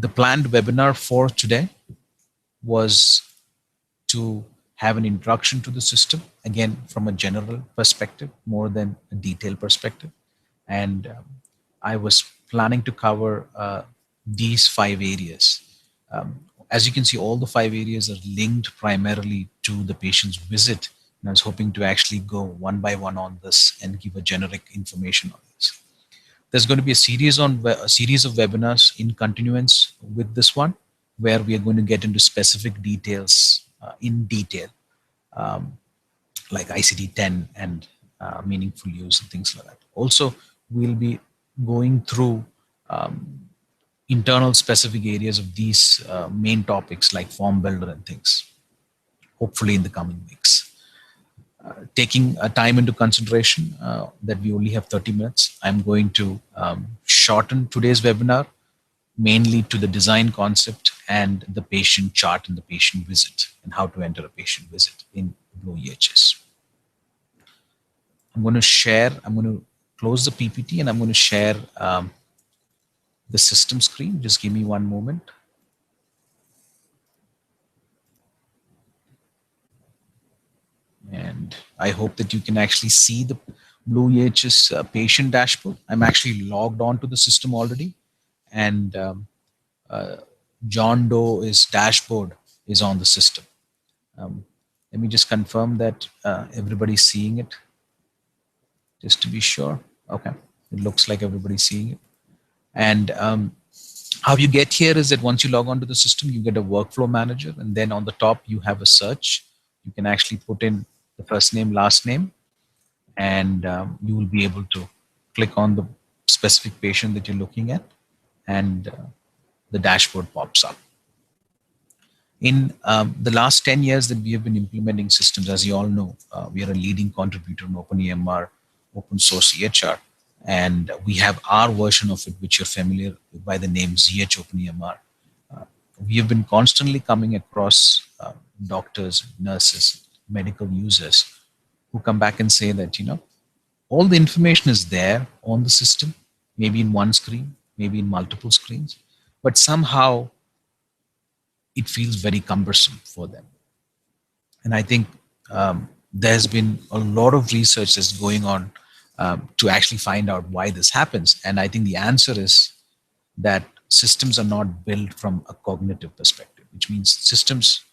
The planned webinar for today was to have an introduction to the system, again, from a general perspective, more than a detailed perspective. And I was planning to cover these 5 areas. As you can see, all the 5 areas are linked primarily to the patient's visit. And I was hoping to actually go one by one on this and give a generic information on this. There's going to be a series of webinars in continuance with this one, where we are going to get into specific details in detail, um, like ICD-10 and meaningful use and things like that. Also, we'll be going through internal specific areas of these main topics like form builder and things, hopefully in the coming weeks. Taking a time into consideration that we only have 30 minutes, I'm going to shorten today's webinar mainly to the design concept and the patient chart and the patient visit and how to enter a patient visit in BlueEHS. I'm going to close the PPT and I'm going to share the system screen. Just give me one moment. And I hope that you can actually see the BlueEHS patient dashboard. I'm actually logged on to the system already. And John Doe's dashboard is on the system. Let me just confirm that everybody's seeing it, just to be sure. Okay, it looks like everybody's seeing it. And how you get here is that once you log on to the system, you get a workflow manager, and then on the top you have a search. You can actually put in the first name, last name, and you will be able to click on the specific patient that you're looking at, and the dashboard pops up. In the last 10 years that we have been implementing systems, as you all know, we are a leading contributor in OpenEMR, open source EHR, and we have our version of it, which you're familiar with by the name ZH OpenEMR. We have been constantly coming across doctors, nurses, medical users who come back and say that, all the information is there on the system, maybe in one screen, maybe in multiple screens, but somehow it feels very cumbersome for them. And I think there's been a lot of research that's going on to actually find out why this happens. And I think the answer is that systems are not built from a cognitive perspective, which means systems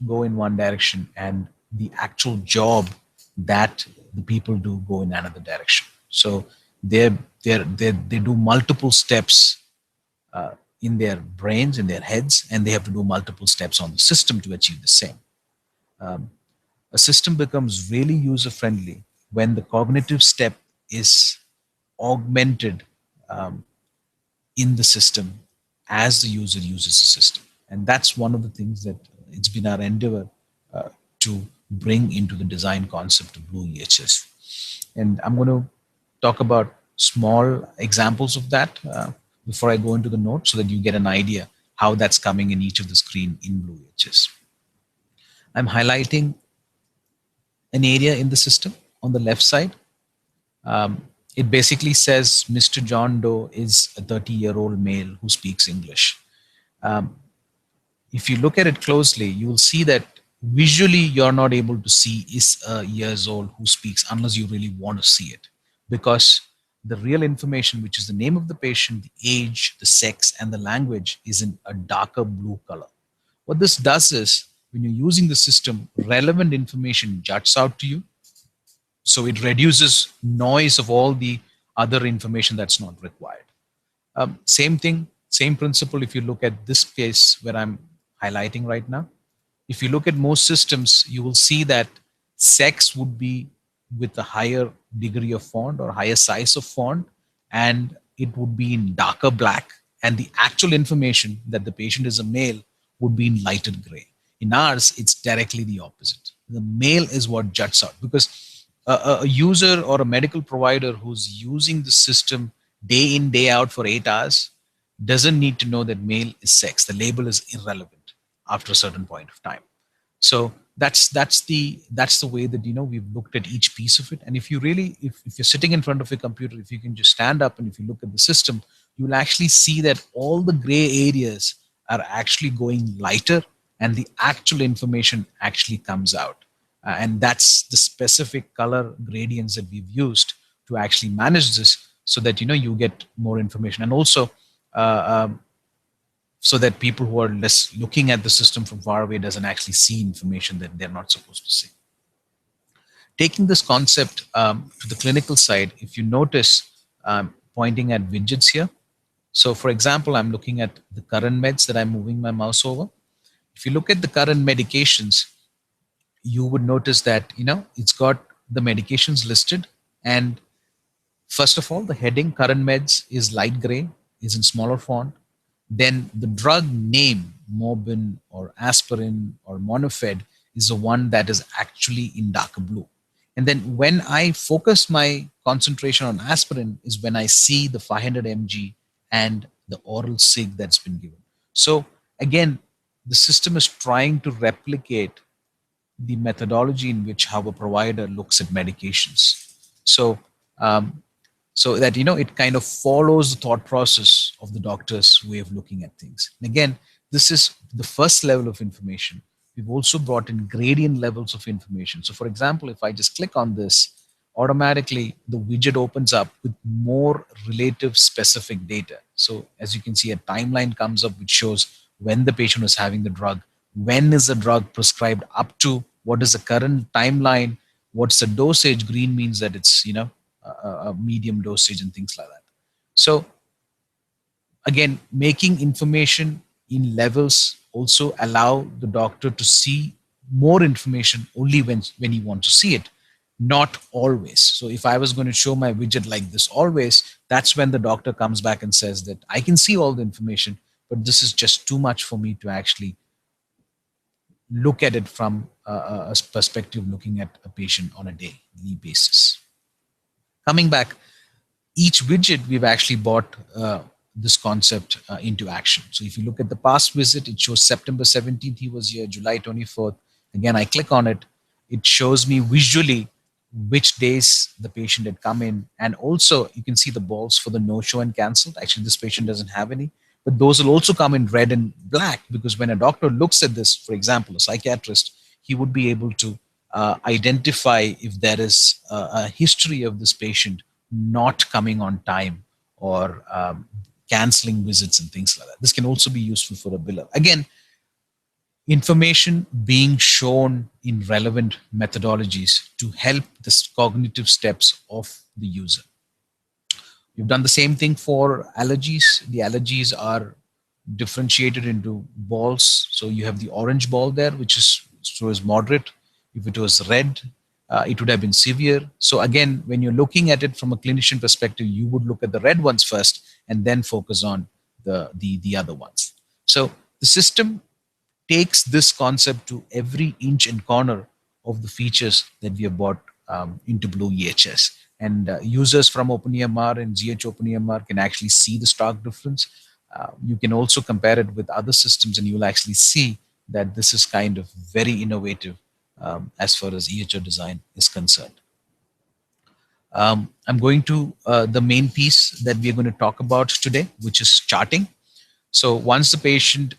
go in one direction and the actual job that the people do go in another direction. So they do multiple steps in their brains, in their heads, and they have to do multiple steps on the system to achieve the same. A system becomes really user-friendly when the cognitive step is augmented in the system as the user uses the system. And that's one of the things that it's been our endeavor to bring into the design concept of BlueEHS. And I'm going to talk about small examples of that before I go into the notes so that you get an idea how that's coming in each of the screen in BlueEHS. I'm highlighting an area in the system on the left side. It basically says Mr. John Doe is a 30-year-old male who speaks English. If you look at it closely, you will see that visually you're not able to see is a years old who speaks unless you really want to see it, because the real information, which is the name of the patient, the age, the sex, and the language, is in a darker blue color. What this does is, when you're using the system, relevant information juts out to you. So it reduces noise of all the other information that's not required. Same thing, same principle if you look at this case where I'm highlighting right now. If you look at most systems, you will see that sex would be with a higher degree of font or higher size of font, and it would be in darker black, and the actual information that the patient is a male would be in lighter gray. In ours, it's directly the opposite. The male is what juts out, because a user or a medical provider who's using the system day in, day out for 8 hours doesn't need to know that male is sex. The label is irrelevant after a certain point of time. So that's the way that we've looked at each piece of it. And if you really, if you're sitting in front of a computer, if you can just stand up and if you look at the system, you'll actually see that all the gray areas are actually going lighter and the actual information actually comes out. And that's the specific color gradients that we've used to actually manage this so that you get more information. And also uh, um, so that people who are less looking at the system from far away doesn't actually see information that they're not supposed to see. Taking this concept to the clinical side, if you notice, pointing at widgets here. So for example, I'm looking at the current meds that I'm moving my mouse over. If you look at the current medications, you would notice that it's got the medications listed. And first of all, the heading current meds is light gray, is in smaller font. Then the drug name, Morbin or aspirin or Monofed, is the one that is actually in darker blue. And then when I focus my concentration on aspirin is when I see the 500 mg and the oral sig that's been given. So again, the system is trying to replicate the methodology in which how a provider looks at medications. So um, so that it kind of follows the thought process of the doctor's way of looking at things. And again, this is the first level of information. We've also brought in gradient levels of information. So for example, if I just click on this, automatically the widget opens up with more relative specific data. So as you can see, a timeline comes up which shows when the patient was having the drug, when is the drug prescribed up to, what is the current timeline, what's the dosage. Green means that it's a medium dosage and things like that. So again, making information in levels also allow the doctor to see more information only when he wants to see it, not always. So if I was going to show my widget like this always, that's when the doctor comes back and says that I can see all the information, but this is just too much for me to actually look at it from a perspective looking at a patient on a daily basis. Coming back, each widget we've actually brought this concept into action. So if you look at the past visit, it shows September 17th he was here, July 24th. Again, I click on it, it shows me visually which days the patient had come in. And also you can see the balls for the no-show and canceled. Actually, this patient doesn't have any, but those will also come in red and black, because when a doctor looks at this, for example, a psychiatrist, he would be able to identify if there is a history of this patient not coming on time or canceling visits and things like that. This can also be useful for a biller. Again, information being shown in relevant methodologies to help the cognitive steps of the user. We've done the same thing for allergies. The allergies are differentiated into balls. So you have the orange ball there, which is shows moderate. If it was red, it would have been severe. So again, when you're looking at it from a clinician perspective, you would look at the red ones first and then focus on the other ones. So the system takes this concept to every inch and corner of the features that we have brought into BlueEHS. And users from OpenEMR and ZH OpenEMR can actually see the stark difference. You can also compare it with other systems, and you'll actually see that this is kind of very innovative as far as EHR design is concerned. I'm going to the main piece that we're going to talk about today, which is charting. So once the patient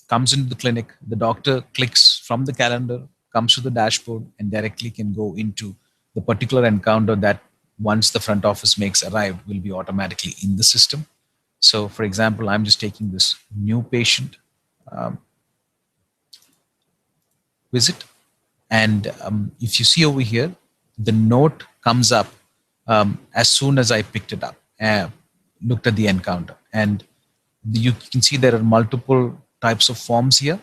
comes into the clinic, the doctor clicks from the calendar, comes to the dashboard, and directly can go into the particular encounter that once the front office makes arrived will be automatically in the system. So for example, I'm just taking this new patient visit. And if you see over here, the note comes up as soon as I picked it up, looked at the encounter. And you can see there are multiple types of forms here.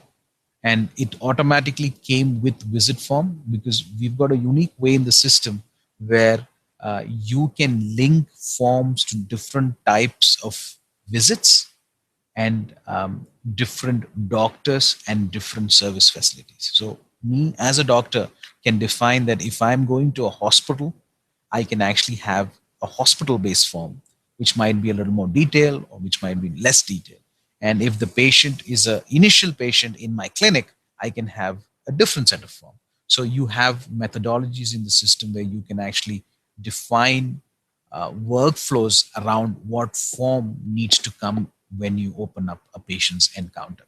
And it automatically came with visit form, because we've got a unique way in the system where you can link forms to different types of visits and different doctors and different service facilities. So me as a doctor can define that if I'm going to a hospital, I can actually have a hospital-based form, which might be a little more detailed or which might be less detailed. And if the patient is an initial patient in my clinic, I can have a different set of form. So you have methodologies in the system where you can actually define workflows around what form needs to come when you open up a patient's encounter.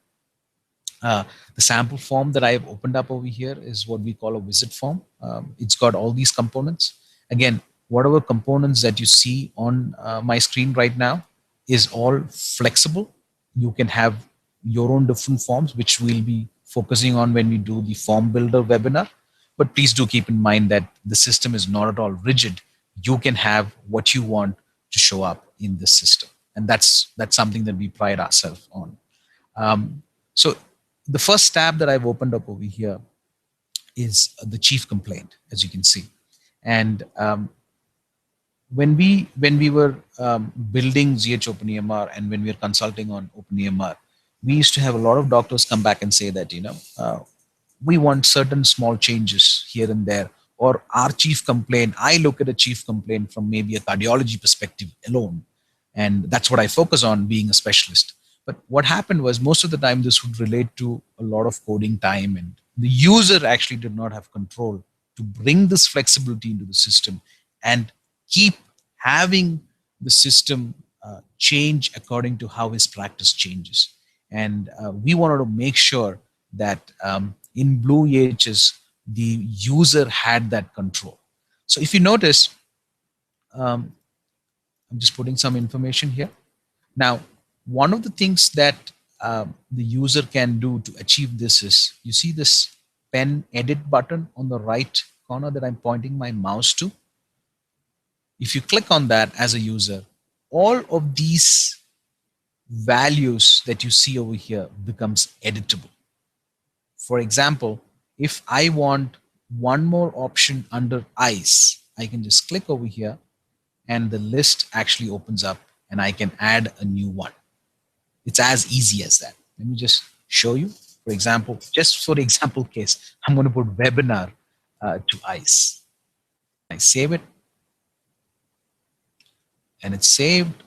Uh, the sample form that I've opened up over here is what we call a visit form. It's got all these components. Again, whatever components that you see on my screen right now is all flexible. You can have your own different forms, which we'll be focusing on when we do the form builder webinar. But please do keep in mind that the system is not at all rigid. You can have what you want to show up in this system. And that's something that we pride ourselves on. So the first tab that I've opened up over here is the chief complaint, as you can see. And when we were building ZH OpenEMR and when we were consulting on OpenEMR, we used to have a lot of doctors come back and say that, we want certain small changes here and there, or our chief complaint. I look at a chief complaint from maybe a cardiology perspective alone, and that's what I focus on, being a specialist. But what happened was, most of the time this would relate to a lot of coding time, and the user actually did not have control to bring this flexibility into the system and keep having the system change according to how his practice changes. And we wanted to make sure that in BlueEHS, the user had that control. So if you notice, I'm just putting some information here. Now, one of the things that the user can do to achieve this is, you see this pen edit button on the right corner that I'm pointing my mouse to. If you click on that as a user, all of these values that you see over here becomes editable. For example, if I want one more option under ICE, I can just click over here and the list actually opens up and I can add a new one. It's as easy as that. Let me just show you. For example, just for the example case, I'm going to put webinar to ICE. I save it and it's saved.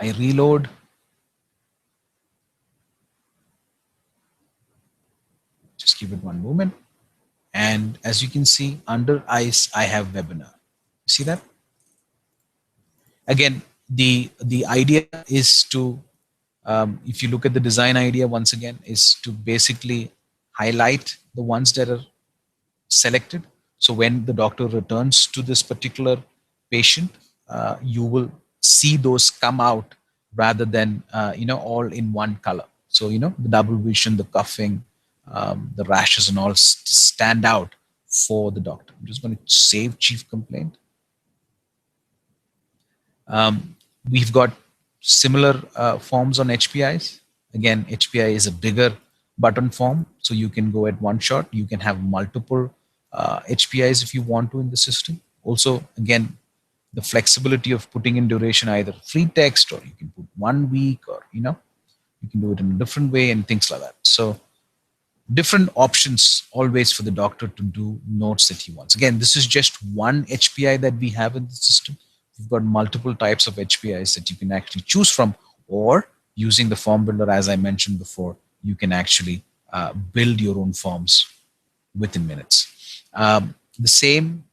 I reload. Just give it one moment. And as you can see, under ICE, I have webinar. See that? Again, the idea is to, if you look at the design idea once again, is to basically highlight the ones that are selected. So when the doctor returns to this particular patient, you will see those come out rather than all in one color. So the double vision, the coughing, the rashes and all stand out for the doctor. I'm just going to save chief complaint. We've got similar forms on HPIs. Again, HPI is a bigger button form, so you can go at one shot. You can have multiple HPIs if you want to in the system. Also, again, the flexibility of putting in duration, either free text, or you can put 1 week, or you can do it in a different way and things like that. So different options always for the doctor to do notes that he wants. Again, this is just one HPI that we have in the system. We've got multiple types of HPIs that you can actually choose from, or using the form builder, as I mentioned before, you can actually build your own forms within minutes. The same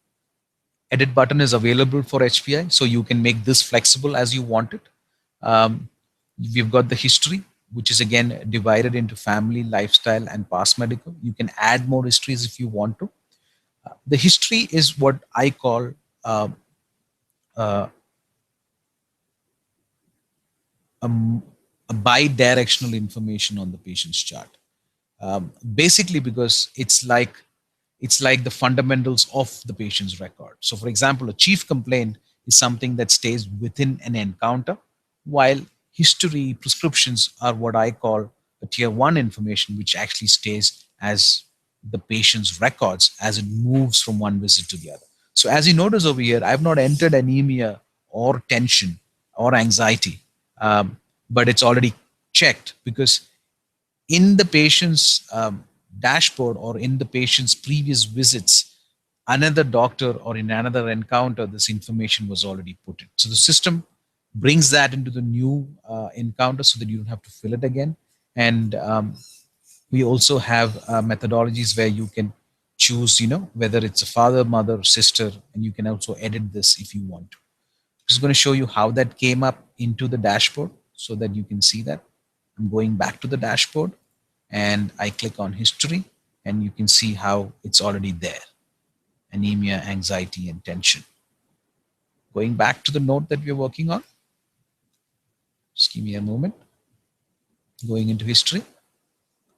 edit button is available for HPI, so you can make this flexible as you want it. We've got the history, which is again divided into family, lifestyle, and past medical. You can add more histories if you want to. The history is what I call a bi-directional information on the patient's chart. Basically, because it's like the fundamentals of the patient's record. So for example, a chief complaint is something that stays within an encounter, while history, prescriptions are what I call a tier 1 information, which actually stays as the patient's records as it moves from one visit to the other. So as you notice over here, I've not entered anemia or tension or anxiety, but it's already checked, because in the patient's dashboard or in the patient's previous visits, another doctor or in another encounter, this information was already put in. So the system brings that into the new encounter so that you don't have to fill it again. And we also have methodologies where you can choose, whether it's a father, mother, sister, and you can also edit this if you want to. Just going to show you how that came up into the dashboard so that you can see that. I'm going back to the dashboard and I click on history, and you can see how it's already there. Anemia, anxiety, and tension. Going back to the note that we're working on. Just give me a moment. Going into history.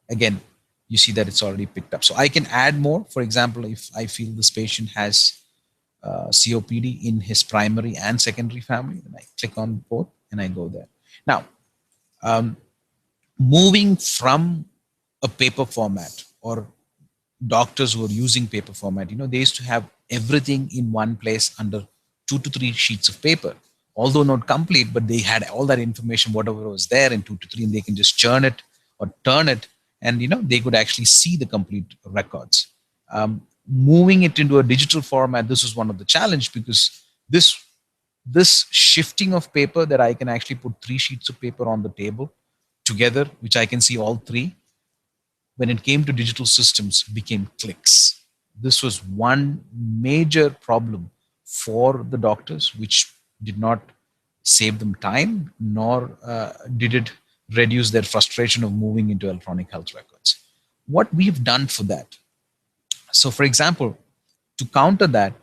Again, you see that it's already picked up. So I can add more. For example, if I feel this patient has COPD in his primary and secondary family, then I click on both and I go there. Now, moving from a paper format, or doctors who are using paper format, they used to have everything in one place under 2 to 3 sheets of paper, although not complete, but they had all that information, whatever was there in 2 to 3, and they can just churn it or turn it, and they could actually see the complete records. Moving it into a digital format, this was one of the challenge, because this shifting of paper, that I can actually put 3 sheets of paper on the table together, which I can see all 3, when it came to digital systems, became clicks. This was one major problem for the doctors, which did not save them time, nor did it reduce their frustration of moving into electronic health records. What we've done for that. So for example, to counter that,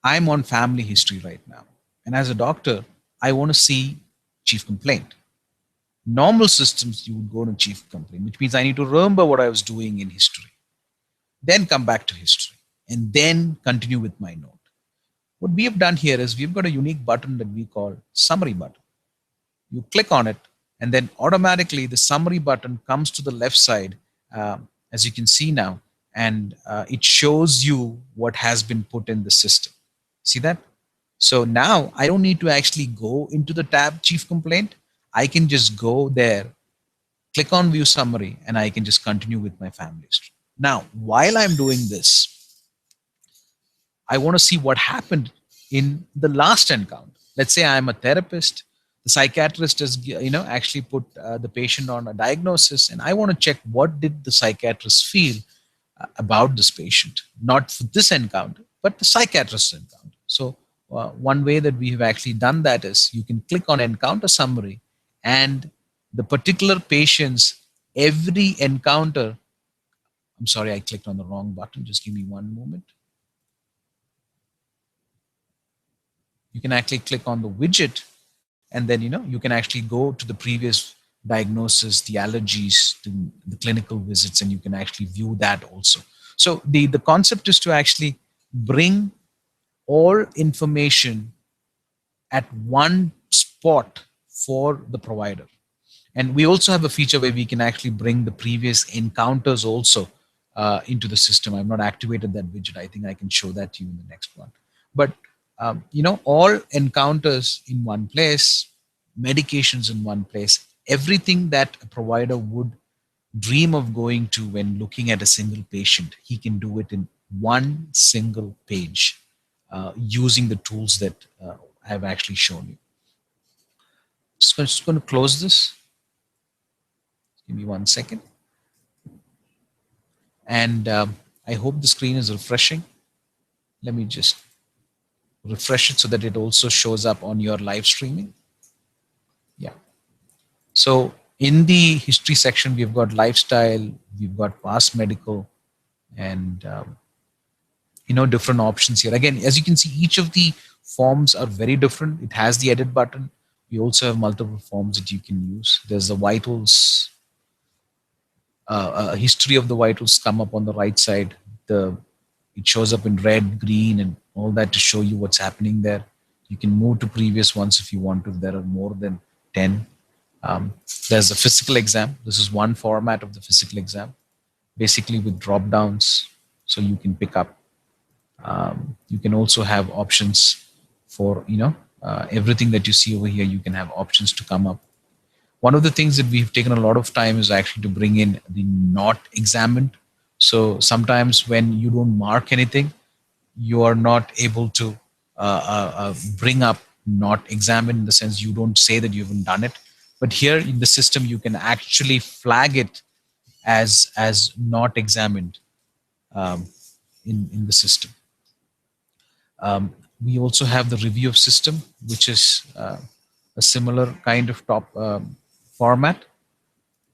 I'm on family history right now. And as a doctor, I want to see chief complaint. Normal systems, you would go to chief complaint, which means I need to remember what I was doing in history, then come back to history, and then continue with my note. What we have done here is we've got a unique button that we call summary button. You click on it, and then automatically the summary button comes to the left side, as you can see now, and it shows you what has been put in the system. See that? So now I don't need to actually go into the tab chief complaint. I can just go there, click on view summary, and I can just continue with my family history. Now, while I'm doing this, I want to see what happened in the last encounter. Let's say I'm a therapist. The psychiatrist has actually put the patient on a diagnosis, and I want to check what did the psychiatrist feel about this patient, not for this encounter, but the psychiatrist's encounter. So one way that we have actually done that is you can click on encounter summary, and the particular patient's every encounter. I'm sorry, I clicked on the wrong button. Just give me one moment. You can actually click on the widget, and then you can actually go to the previous diagnosis, the allergies, the clinical visits, and you can actually view that also. So the concept is to actually bring all information at one spot for the provider. And we also have a feature where we can actually bring the previous encounters also into the system. I've not activated that widget. I think I can show that to you in the next one. But all encounters in one place, medications in one place, everything that a provider would dream of going to when looking at a single patient, he can do it in one single page using the tools that I've actually shown you. Just going to close this. Give me 1 second. And I hope the screen is refreshing. Let me just refresh it so that it also shows up on your live streaming. Yeah. So in the history section, we've got lifestyle, we've got past medical, and different options here. Again, as you can see, each of the forms are very different. It has the edit button. We also have multiple forms that you can use. There's the vitals, history of the vitals come up on the right side. It shows up in red, green, and all that to show you what's happening there. You can move to previous ones if you want to. There are more than 10. There's a physical exam. This is one format of the physical exam, basically with drop downs, so you can pick up. You can also have options for everything that you see over here. You can have options to come up. One of the things that we've taken a lot of time is actually to bring in the not examined. So sometimes when you don't mark anything, you are not able to bring up not examined, in the sense you don't say that you haven't done it. But here in the system, you can actually flag it as not examined. in the system. We also have the review of system, which is a similar kind of top format.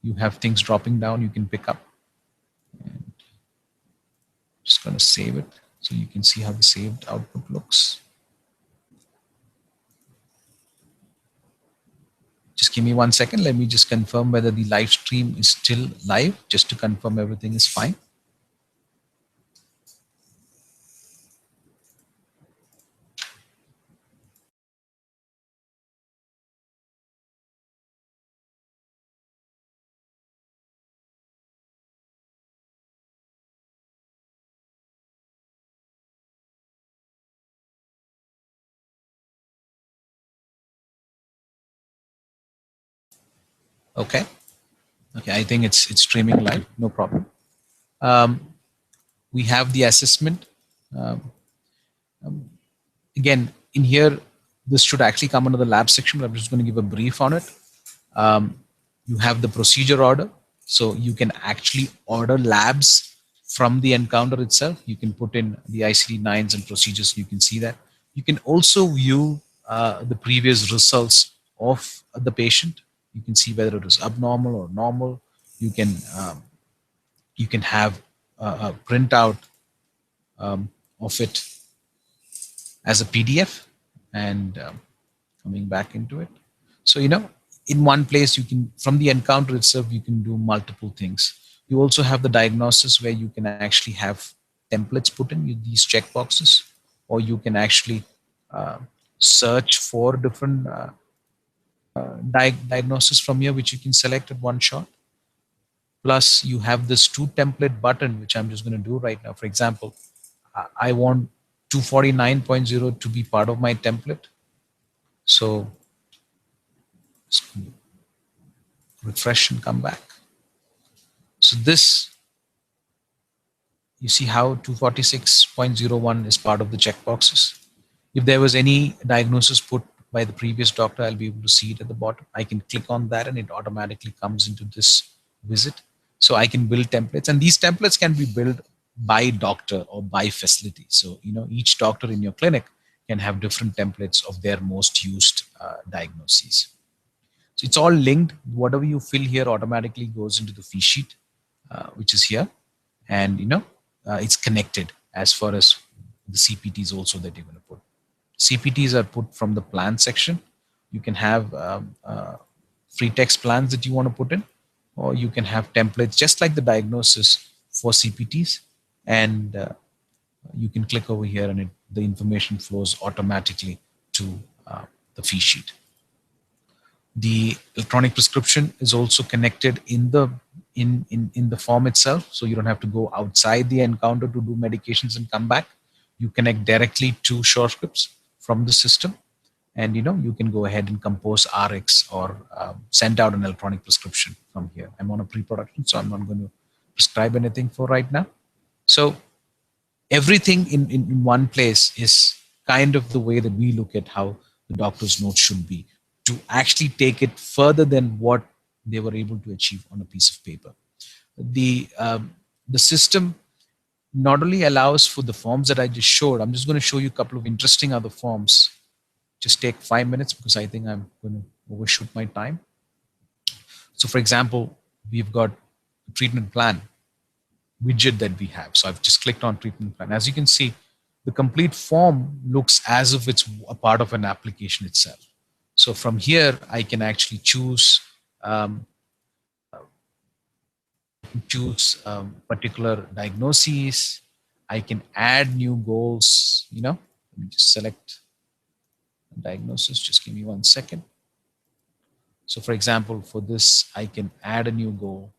You have things dropping down you can pick up. And just going to save it so you can see how the saved output looks. Just give me 1 second. Let me just confirm whether the live stream is still live, just to confirm everything is fine. Okay. Okay, I think it's streaming live, no problem. We have the assessment. Again, in here, this should actually come under the lab section, but I'm just going to give a brief on it. You have the procedure order. So you can actually order labs from the encounter itself. You can put in the ICD-9s and procedures. You can see that. You can also view the previous results of the patient. You can see whether it is abnormal or normal. You can have a printout of it as a PDF, and coming back into it. So, in one place you can, from the encounter itself, you can do multiple things. You also have the diagnosis where you can actually have templates put in these checkboxes, or you can actually search for different diagnosis from here, which you can select at one shot. Plus, you have this to template button, which I'm just going to do right now. For example, I want 249.0 to be part of my template. So refresh and come back. So this, you see how 246.01 is part of the checkboxes. If there was any diagnosis put by the previous doctor, I'll be able to see it at the bottom. I can click on that and it automatically comes into this visit. So I can build templates, and these templates can be built by doctor or by facility. So, each doctor in your clinic can have different templates of their most used diagnoses. So it's all linked. Whatever you fill here automatically goes into the fee sheet, which is here. And, it's connected as far as the CPTs also that you're going to put. CPTs are put from the plan section. You can have free text plans that you want to put in, or you can have templates just like the diagnosis for CPTs. And you can click over here and the information flows automatically to the fee sheet. The electronic prescription is also connected in the form itself, so you don't have to go outside the encounter to do medications and come back. You connect directly to SureScripts from the system, and you can go ahead and compose RX or send out an electronic prescription from here. I'm on a pre-production, so I'm not going to prescribe anything for right now. So everything in one place is kind of the way that we look at how the doctor's note should be, to actually take it further than what they were able to achieve on a piece of paper. The system not only allows for the forms that I just showed. I'm just going to show you a couple of interesting other forms. Just take 5 minutes because I think I'm going to overshoot my time. So for example, we've got a treatment plan widget that we have. So I've just clicked on treatment plan. As you can see, the complete form looks as if it's a part of an application itself. So from here, I can actually choose particular diagnoses. I can add new goals. Let me just select a diagnosis. Just give me 1 second. So for example, for this, I can add a new goal.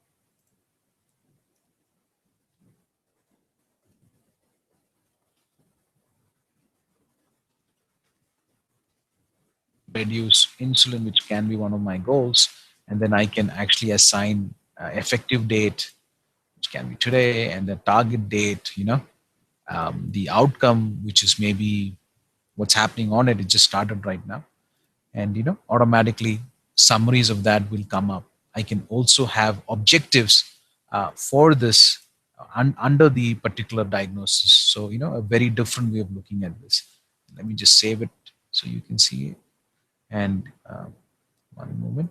Reduce insulin, which can be one of my goals. And then I can actually assign effective date, which can be today, and the target date, the outcome, which is maybe what's happening on it. It just started right now. And, automatically summaries of that will come up. I can also have objectives for this under the particular diagnosis. So, a very different way of looking at this. Let me just save it so you can see it. And one moment.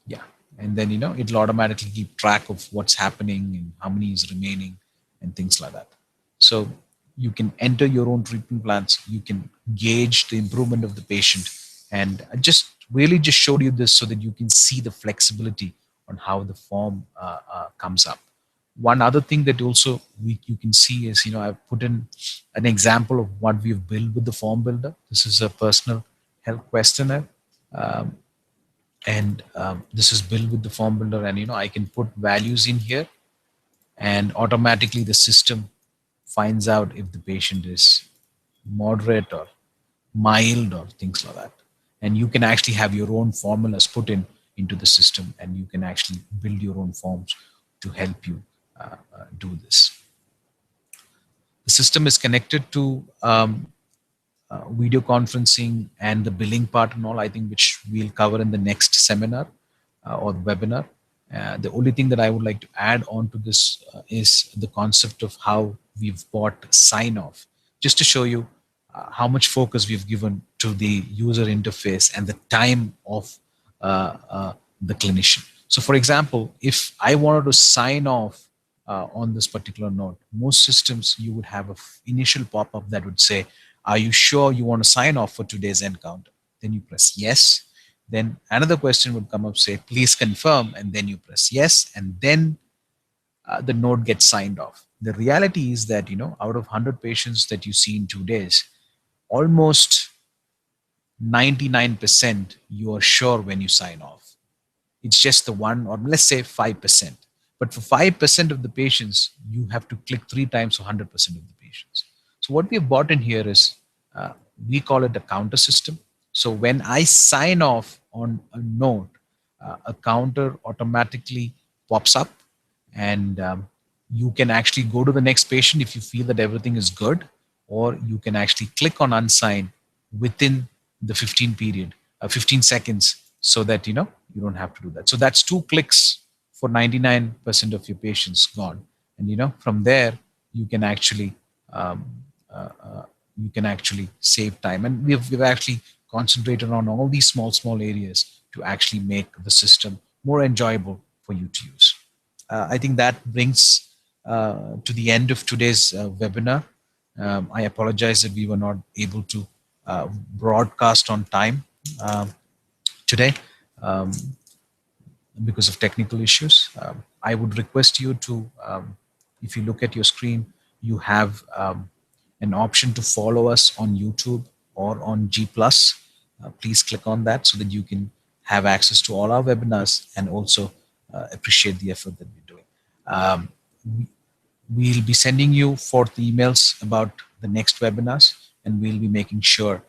Yeah. And then, it'll automatically keep track of what's happening and how many is remaining and things like that. So you can enter your own treatment plans. You can gauge the improvement of the patient. And I just really just showed you this so that you can see the flexibility on how the form comes up. One other thing that also you can see is, I've put in an example of what we've built with the form builder. This is a personal health questionnaire. Um, and this is built with the form builder, and I can put values in here, and automatically the system finds out if the patient is moderate or mild or things like that. And you can actually have your own formulas put in into the system, and you can actually build your own forms to help you do this. The system is connected to video conferencing and the billing part and all, I think, which we'll cover in the next seminar or webinar. The only thing that I would like to add on to this is the concept of how we've bought sign off, just to show you how much focus we've given to the user interface and the time of the clinician. So, for example, if I wanted to sign off on this particular note, most systems you would have an initial pop-up that would say, "Are you sure you want to sign off for today's encounter?" Then you press yes. Then another question would come up, say, "Please confirm," and then you press yes, and then the note gets signed off. The reality is that, out of 100 patients that you see in 2 days, almost 99% you are sure when you sign off. It's just the one, or let's say 5%. But for 5% of the patients, you have to click 3 times for 100% of the patients. So what we have bought in here is, we call it a counter system. So when I sign off on a note, a counter automatically pops up, and you can actually go to the next patient if you feel that everything is good, or you can actually click on unsign within the 15 seconds, so that you don't have to do that. So that's 2 clicks for 99% of your patients gone. And from there you can actually um, save time. And we've actually concentrated on all these small areas to actually make the system more enjoyable for you to use. I think that brings to the end of today's webinar. I apologize that we were not able to broadcast on time today because of technical issues. I would request you to, if you look at your screen, you have an option to follow us on YouTube or on G+. Please click on that so that you can have access to all our webinars and also appreciate the effort that we're doing. We'll be sending you forth emails about the next webinars, and we'll be making sure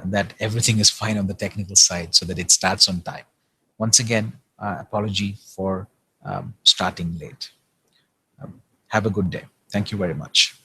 that everything is fine on the technical side so that it starts on time. Once again, apology for starting late. Have a good day. Thank you very much.